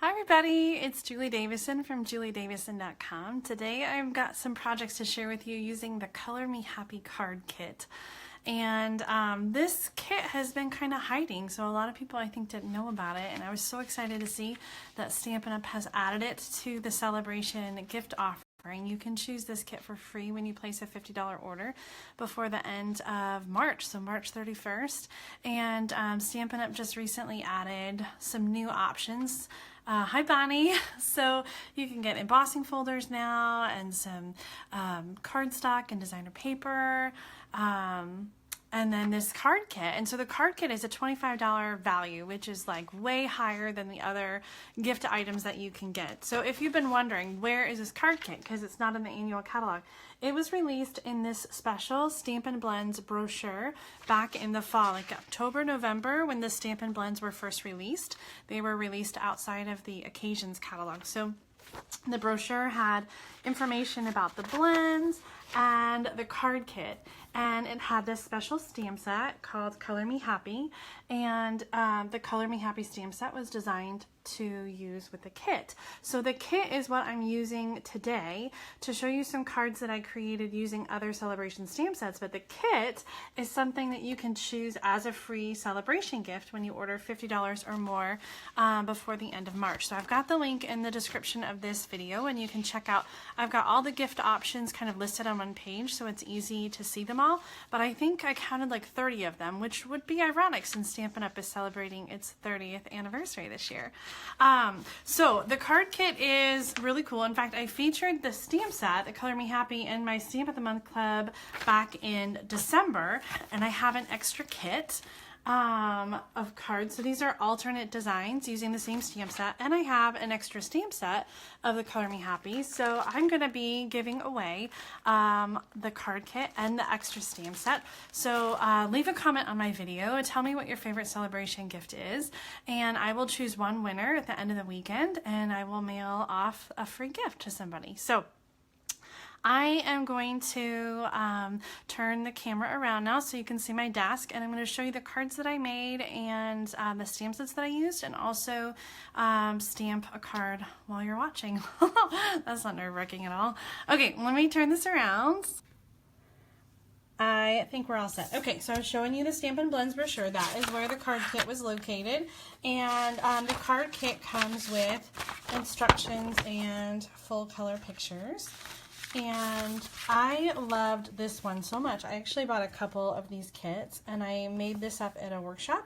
Hi everybody, it's Julie Davison from juliedavison.com. Today I've got some projects to share with you using the Color Me Happy card kit. And this kit has been kind of hiding, so a lot of people I think didn't know about it, and I was so excited to see that Stampin' Up! Has added it to the Sale-a-Bration gift offering. You can choose this kit for free when you place a $50 order before the end of March, so March 31st. And Stampin' Up! Just recently added some new options. Hi Bonnie! So you can get embossing folders now and some cardstock and designer paper. And then this card kit. And so the card kit is a $25 value, which is like way higher than the other gift items that you can get. So if you've been wondering, where is this card kit? Because it's not in the annual catalog. It was released in this special Stampin' Blends brochure back in the fall, like October, November, when the Stampin' Blends were first released. They were released outside of the Occasions catalog. So the brochure had information about the blends and the card kit, and it had this special stamp set called Color Me Happy, and the Color Me Happy stamp set was designed to use with the kit. So the kit is what I'm using today to show you some cards that I created using other Sale-a-Bration stamp sets, but the kit is something that you can choose as a free Sale-a-Bration gift when you order $50 or more before the end of March. So I've got the link in the description of this video, and you can check out, I've got all the gift options kind of listed on one page, so it's easy to see them all, but I think I counted like 30 of them, which would be ironic since Stampin' Up! Is celebrating its 30th anniversary this year. So the card kit is really cool. In fact, I featured the stamp set, the Color Me Happy, in my Stamp of the Month Club back in December, and I have an extra kit of cards. So these are alternate designs using the same stamp set, and I have an extra stamp set of the Color Me Happy. So I'm going to be giving away the card kit and the extra stamp set. So leave a comment on my video and tell me what your favorite Sale-a-Bration gift is, and I will choose one winner at the end of the weekend, and I will mail off a free gift to somebody. So I am going to turn the camera around now so you can see my desk, and I'm going to show you the cards that I made and the stamp sets that I used, and also stamp a card while you're watching. That's not nerve-wracking at all. Okay, let me turn this around. I think we're all set. Okay, so I was showing you the Stampin' Blends brochure. That is where the card kit was located, and the card kit comes with instructions and full color pictures. And I loved this one so much. I actually bought a couple of these kits, and I made this up at a workshop.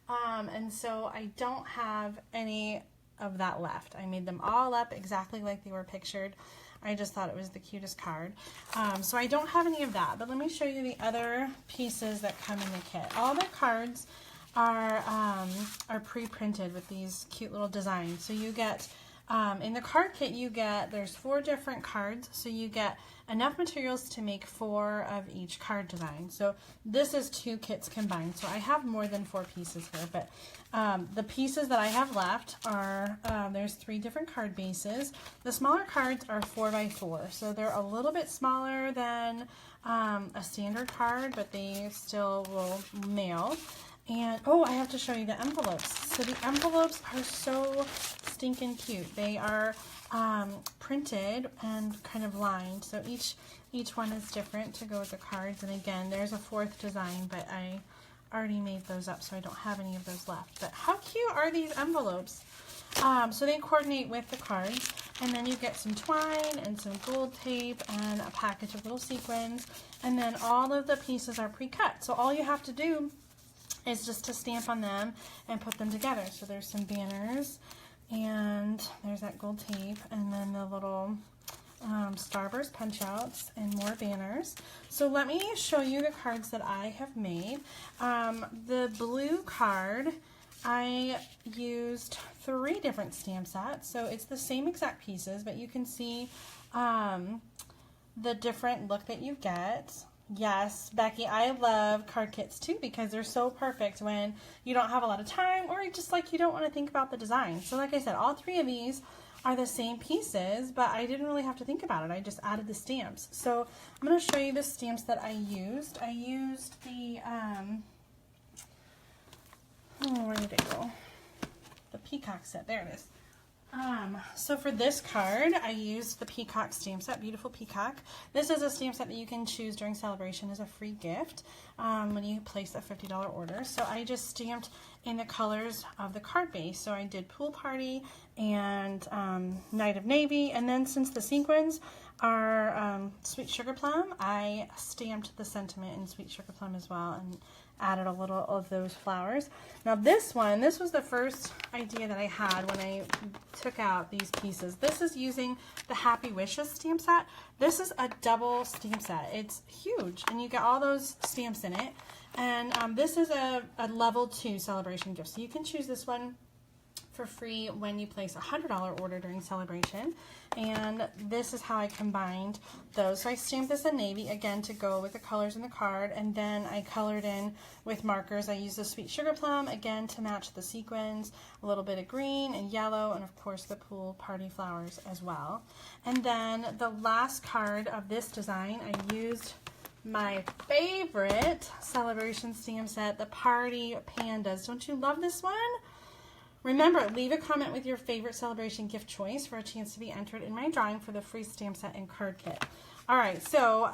And so I don't have any of that left. I made them all up exactly like they were pictured. I just thought it was the cutest card. So I don't have any of that, but let me show you the other pieces that come in the kit. All the cards are pre-printed with these cute little designs. So you get in the card kit, there's 4 different cards, so you get enough materials to make 4 of each card design. So this is 2 kits combined, so I have more than 4 pieces here, but the pieces that I have left are, there's 3 different card bases. The smaller cards are 4x4, so they're a little bit smaller than a standard card, but they still will mail. And, oh, I have to show you the envelopes. So the envelopes are so stinking cute. They are printed and kind of lined. So each one is different to go with the cards. And again, there's a 4th design, but I already made those up, so I don't have any of those left. But how cute are these envelopes? So they coordinate with the cards. And then you get some twine and some gold tape and a package of little sequins. And then all of the pieces are pre-cut. So all you have to do is just to stamp on them and put them together. So there's some banners, and there's that gold tape, and then the little Starburst punch outs and more banners. So let me show you the cards that I have made. The blue card, I used 3 different stamp sets, so it's the same exact pieces, but you can see the different look that you get. Yes, Becky, I love card kits too because they're so perfect when you don't have a lot of time or just like you don't want to think about the design. So like I said, all 3 of these are the same pieces, but I didn't really have to think about it. I just added the stamps. So I'm going to show you the stamps that I used. I used the, where did it go? The peacock set. There it is. So for this card, I used the Peacock stamp set, Beautiful Peacock. This is a stamp set that you can choose during Sale-a-Bration as a free gift when you place a $50 order. So I just stamped in the colors of the card base. So I did Pool Party and Night of Navy, and then since the sequins are Sweet Sugar Plum, I stamped the sentiment in Sweet Sugar Plum as well and added a little of those flowers. Now this was the first idea that I had when I took out these pieces. This is using the Happy Wishes stamp set. This is a double stamp set. It's huge and you get all those stamps in it. And this is a level 2 Sale-a-Bration gift. So you can choose this one for free when you place a $100 order during Sale-a-Bration. And this is how I combined those. So I stamped this in navy again to go with the colors in the card, and then I colored in with markers. I used the Sweet Sugar Plum again to match the sequins, a little bit of green and yellow, and of course the Pool Party flowers as well. And then the last card of this design, I used my favorite Sale-a-Bration stamp set, the Party Pandas. Don't you love this one? Remember, leave a comment with your favorite Sale-a-Bration gift choice for a chance to be entered in my drawing for the free stamp set and card kit. Alright, so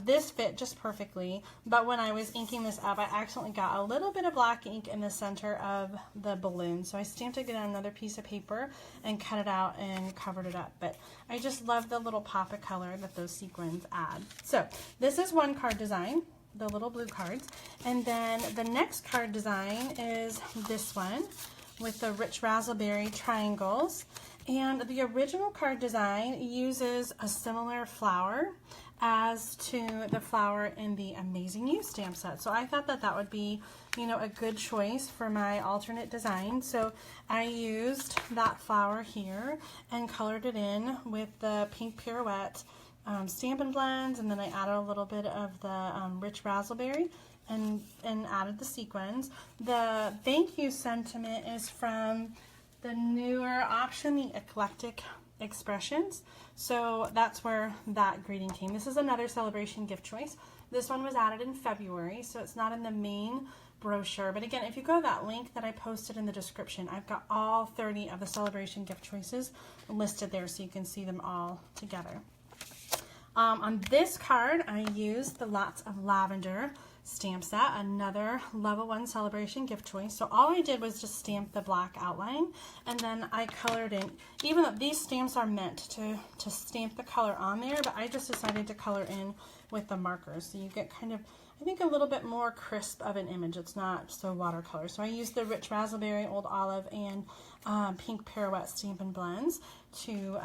this fit just perfectly, but when I was inking this up, I accidentally got a little bit of black ink in the center of the balloon. So I stamped it on another piece of paper and cut it out and covered it up. But I just love the little pop of color that those sequins add. So this is one card design, the little blue cards. And then the next card design is this one, with the rich raspberry triangles. And the original card design uses a similar flower as to the flower in the Amazing You stamp set. So I thought that that would be, you know, a good choice for my alternate design. So I used that flower here and colored it in with the Pink Pirouette Stampin' Blends, and then I added a little bit of the rich raspberry and added the sequins. The thank you sentiment is from the newer option, the Eclectic Expressions. So that's where that greeting came. This is another Sale-a-Bration gift choice. This one was added in February, so it's not in the main brochure. But again, if you go to that link that I posted in the description, I've got all 30 of the Sale-a-Bration gift choices listed there so you can see them all together. On this card, I used the Lots of Lavender stamp set, another level 1 Sale-a-Bration gift choice. So all I did was just stamp the black outline, and then I colored in, even though these stamps are meant to stamp the color on there, but I just decided to color in with the markers. So you get kind of, I think, a little bit more crisp of an image. It's not so watercolor. So I used the rich raspberry, old olive, and Pink Pirouette Stampin' Blends to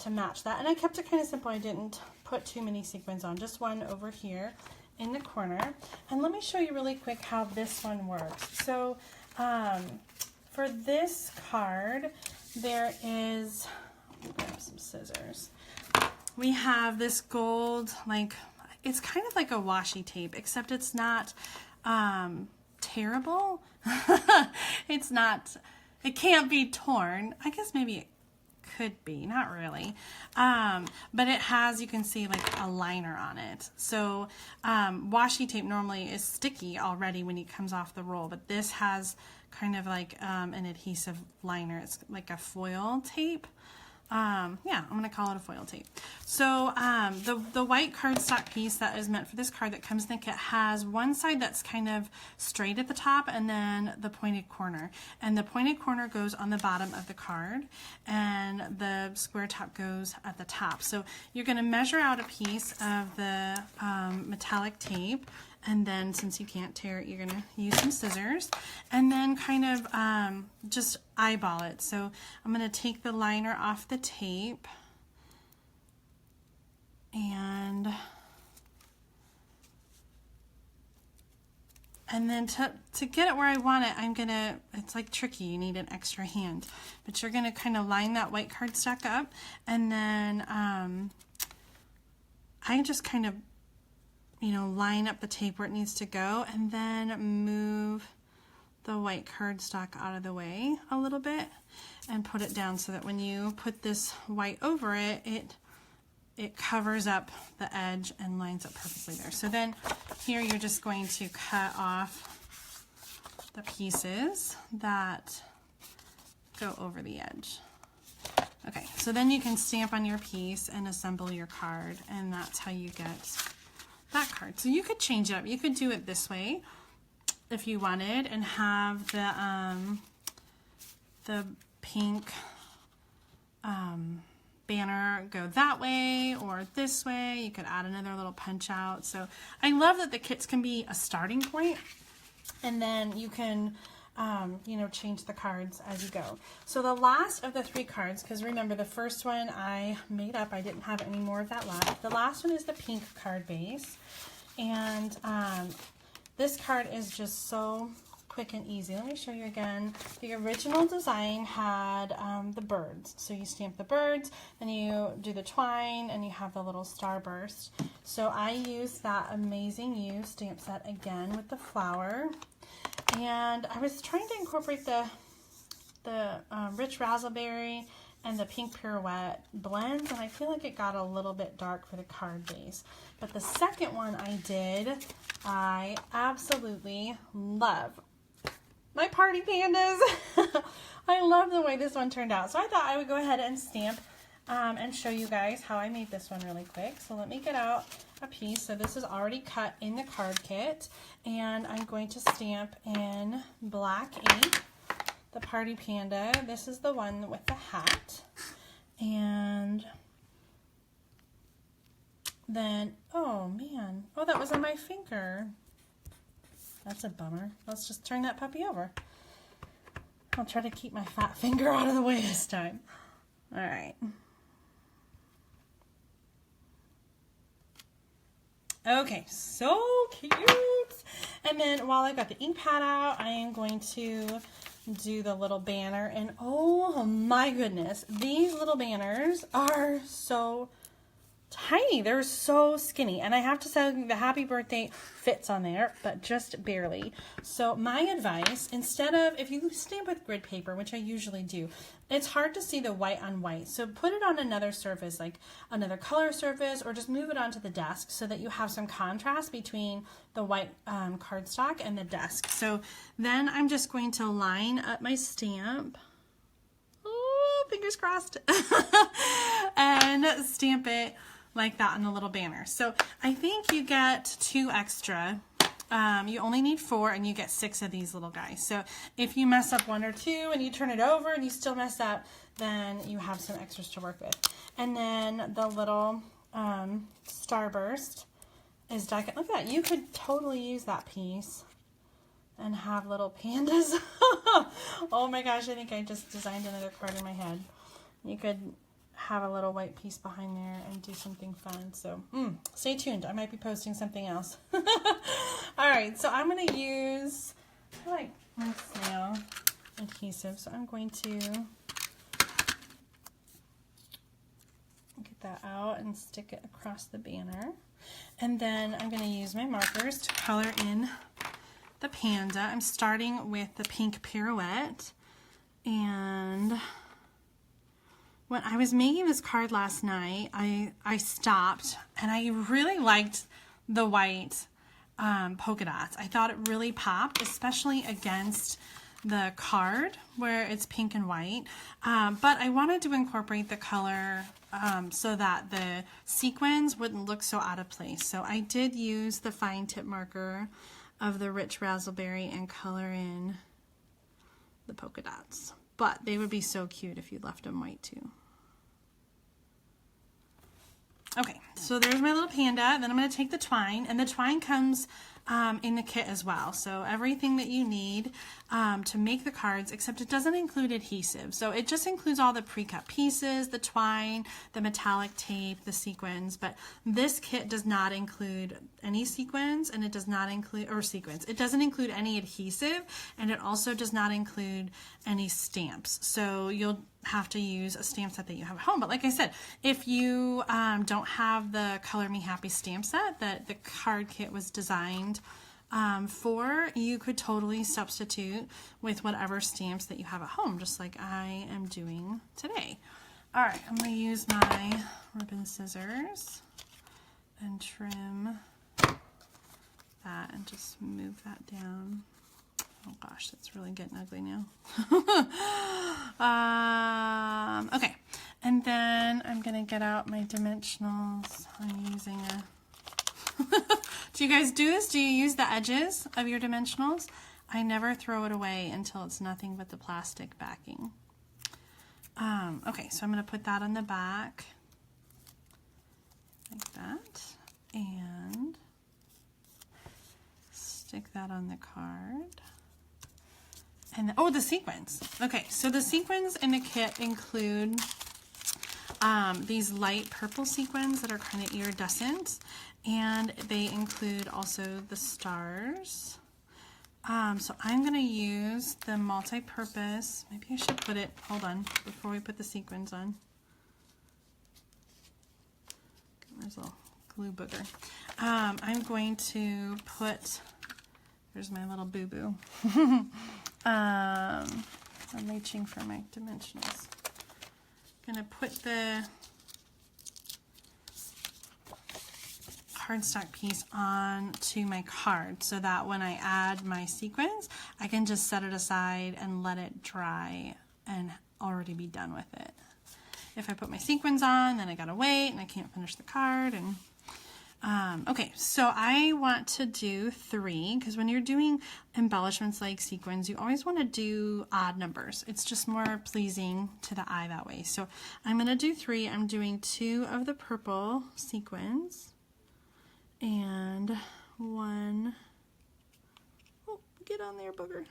match that. And I kept it kind of simple. I didn't put too many sequins on, just one over here in the corner. And let me show you really quick how this one works. So for this card, there is, let me grab some scissors. We have this gold, like, it's kind of like a washi tape, except it's not tearable. It's not, it can't be torn. I guess maybe it could be, not really. But it has, you can see, like a liner on it. So washi tape normally is sticky already when it comes off the roll, but this has kind of like an adhesive liner. It's like a foil tape. Yeah, I'm going to call it a foil tape. So the white cardstock piece that is meant for this card that comes in the kit has one side that's kind of straight at the top and then the pointed corner. And the pointed corner goes on the bottom of the card and the square top goes at the top. So you're going to measure out a piece of the metallic tape. And then, since you can't tear it, you're going to use some scissors and then kind of just eyeball it. So I'm going to take the liner off the tape and then to get it where I want it, I'm going to, it's like tricky, you need an extra hand. But you're going to kind of line that white cardstock up, and then I just kind of, you know, line up the tape where it needs to go, and then move the white cardstock out of the way a little bit and put it down so that when you put this white over it, it covers up the edge and lines up perfectly there. So then here you're just going to cut off the pieces that go over the edge. Okay, so then you can stamp on your piece and assemble your card, and that's how you get that card. So you could change it up. You could do it this way if you wanted and have the pink banner go that way or this way. You could add another little punch out. So I love that the kits can be a starting point, and then you can you know, change the cards as you go. So the last of the 3 cards, because remember the first one I made up, I didn't have any more of that left. The last one is the pink card base, and this card is just so quick and easy. Let me show you again. The original design had the birds. So you stamp the birds, then you do the twine, and you have the little starburst. So I used that Amazing You stamp set again with the flower. And I was trying to incorporate the rich raspberry and the pink pirouette blends, and I feel like it got a little bit dark for the card base. But the second one I did, I absolutely love. My party pandas. I love the way this one turned out. So I thought I would go ahead and stamp and show you guys how I made this one really quick. So let me get out a piece. So this is already cut in the card kit, and I'm going to stamp in black ink the party panda. This is the one with the hat, and then oh man, oh, that was on my finger. That's a bummer. Let's just turn that puppy over. I'll try to keep my fat finger out of the way this time. All right. Okay, so cute. And then while I've got the ink pad out, I am going to do the little banner. And oh my goodness, these little banners are so tiny. They're so skinny. And I have to say the happy birthday fits on there, but just barely. So my advice, instead of, if you stamp with grid paper, which I usually do, it's hard to see the white on white. So put it on another surface, like another color surface, or just move it onto the desk so that you have some contrast between the white cardstock and the desk. So then I'm just going to line up my stamp. Oh, fingers crossed. And stamp it like that on the little banner. So I think you get 2 extra. You only need 4, and you get 6 of these little guys. So if you mess up 1 or 2 and you turn it over and you still mess up, then you have some extras to work with. And then the little starburst is decorated. Look at that. You could totally use that piece and have little pandas. Oh my gosh, I think I just designed another card in my head. You could have a little white piece behind there and do something fun. So stay tuned. I might be posting something else. All right, so I'm going to use, I like my snail adhesive, so I'm going to get that out and stick it across the banner. And then I'm going to use my markers to color in the panda. I'm starting with the pink pirouette, and when I was making this card last night, I stopped, and I really liked the white polka dots. I thought it really popped, especially against the card where it's pink and white. But I wanted to incorporate the color so that the sequins wouldn't look so out of place. So I did use the fine tip marker of the rich raspberry and color in the polka dots. But they would be so cute if you left them white too. Okay, so there's my little panda. Then I'm going to take the twine, and the twine comes in the kit as well. So everything that you need to make the cards, except it doesn't include adhesive. So it just includes all the pre-cut pieces, the twine, the metallic tape, the sequins. But this kit does not include any sequins, and it does not include, or sequins. It doesn't include any adhesive, and it also does not include any stamps. So you'll have to use a stamp set that you have at home. But like I said, if you don't have the Color Me Happy stamp set that the card kit was designed for, you could totally substitute with whatever stamps that you have at home, just like I am doing today. All right, I'm going to use my ribbon scissors and trim that and just move that down. Oh gosh, that's really getting ugly now. Okay, And then I'm going to get out my dimensionals. I'm using a... Do you guys do this? Do you use the edges of your dimensionals? I never throw it away until it's nothing but the plastic backing. Okay, so I'm going to put that on the back like that, and stick that on the card. And oh, the sequins. Okay, so the sequins in the kit include these light purple sequins that are kind of iridescent, and they include also the stars. So I'm going to use the multi-purpose. Maybe I should put it, hold on, before we put the sequins on. There's a little glue booger. I'm going to put, there's my little boo-boo. I'm reaching for my dimensionals. I'm going to put the cardstock piece on to my card so that when I add my sequins, I can just set it aside and let it dry and already be done with it. If I put my sequins on, then I gotta wait and I can't finish the card. And okay, so I want to do 3 because when you're doing embellishments like sequins, you always want to do odd numbers. It's just more pleasing to the eye that way. So I'm gonna do 3. I'm doing 2 of the purple sequins and 1, oh, get on there, booger.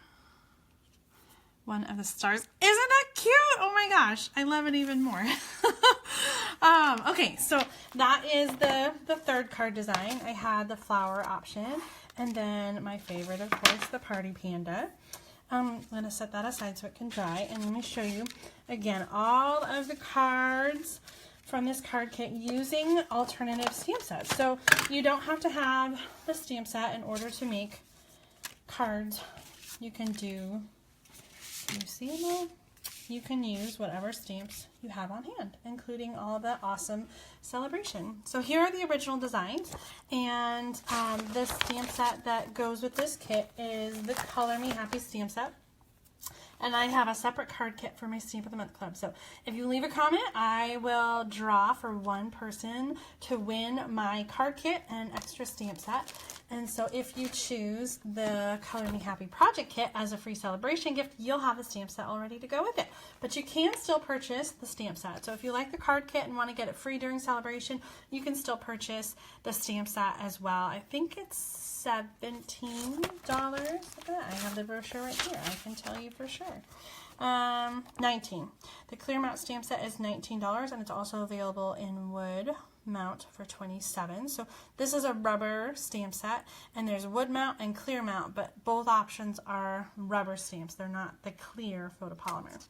1 of the stars. Isn't that cute? Oh my gosh, I love it even more. Okay, so that is the 3rd card design. I had the flower option, and then my favorite, of course, the party panda. I'm going to set that aside so it can dry, and let me show you again all of the cards from this card kit using alternative stamp sets. So you don't have to have the stamp set in order to make cards. You can do, you see them? You can use whatever stamps you have on hand, including all of the awesome Sale-a-Bration. So here are the original designs, and the stamp set that goes with this kit is the Color Me Happy stamp set. And I have a separate card kit for my Stamp of the Month Club. So if you leave a comment, I will draw for 1 person to win my card kit and extra stamp set. And so if you choose the Color Me Happy project kit as a free Sale-a-Bration gift, you'll have the stamp set all ready to go with it. But you can still purchase the stamp set. So if you like the card kit and want to get it free during Sale-a-Bration, you can still purchase the stamp set as well. I think it's $17. I have the brochure right here. I can tell you for sure. 19. The clear mount stamp set is $19, and it's also available in wood mount for $27. So this is a rubber stamp set, and there's wood mount and clear mount, but both options are rubber stamps. They're not the clear photopolymer.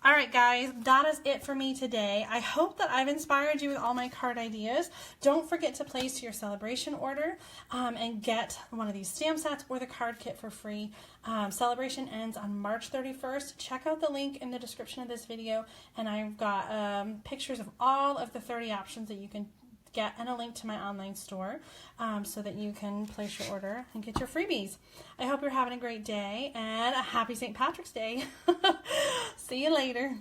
All right, guys, that is it for me today. I hope that I've inspired you with all my card ideas. Don't forget to place your Sale-a-Bration order and get one of these stamp sets or the card kit for free. Sale-a-Bration ends on March 31st. Check out the link in the description of this video, and I've got pictures of all of the 30 options that you can get and a link to my online store so that you can place your order and get your freebies. I hope you're having a great day and a happy St. Patrick's Day. See you later.